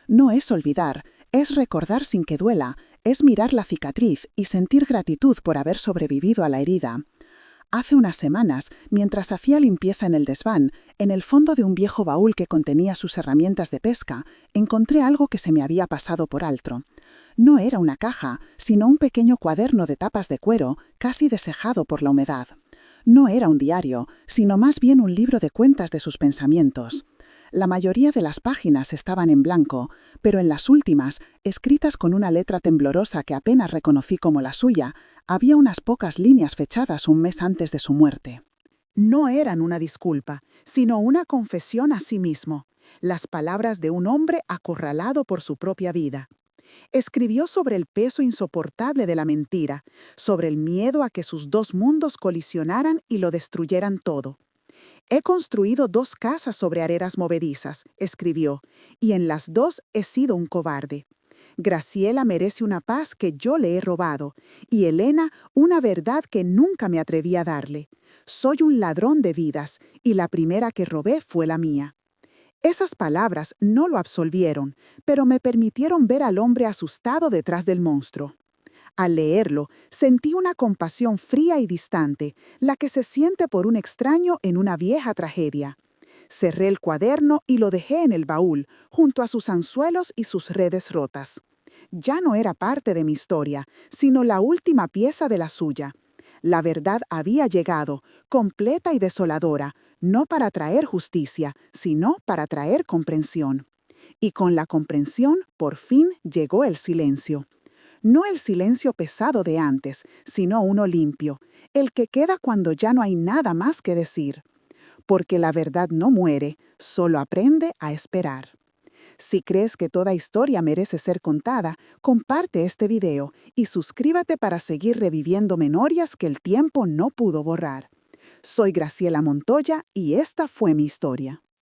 Speaker 1: No es olvidar, es recordar sin que duela, es mirar la cicatriz y sentir gratitud por haber sobrevivido a la herida. Hace unas semanas, mientras hacía limpieza en el desván, en el fondo de un viejo baúl que contenía sus herramientas de pesca, encontré algo que se me había pasado por alto. No era una caja, sino un pequeño cuaderno de tapas de cuero, casi deshojado por la humedad. No era un diario, sino más bien un libro de cuentas de sus pensamientos. La mayoría de las páginas estaban en blanco, pero en las últimas, escritas con una letra temblorosa que apenas reconocí como la suya, había unas pocas líneas fechadas un mes antes de su muerte. No eran una disculpa, sino una confesión a sí mismo, las palabras de un hombre acorralado por su propia vida. Escribió sobre el peso insoportable de la mentira, sobre el miedo a que sus dos mundos colisionaran y lo destruyeran todo. He construido 2 casas sobre arenas movedizas, escribió, y en las 2 he sido un cobarde. Graciela merece una paz que yo le he robado, y Elena una verdad que nunca me atreví a darle. Soy un ladrón de vidas, y la primera que robé fue la mía. Esas palabras no lo absolvieron, pero me permitieron ver al hombre asustado detrás del monstruo. Al leerlo, sentí una compasión fría y distante, la que se siente por un extraño en una vieja tragedia. Cerré el cuaderno y lo dejé en el baúl, junto a sus anzuelos y sus redes rotas. Ya no era parte de mi historia, sino la última pieza de la suya. La verdad había llegado, completa y desoladora, no para traer justicia, sino para traer comprensión. Y con la comprensión, por fin, llegó el silencio. No el silencio pesado de antes, sino uno limpio, el que queda cuando ya no hay nada más que decir. Porque la verdad no muere, solo aprende a esperar. Si crees que toda historia merece ser contada, comparte este video y suscríbete para seguir reviviendo memorias que el tiempo no pudo borrar. Soy Graciela Montoya y esta fue mi historia.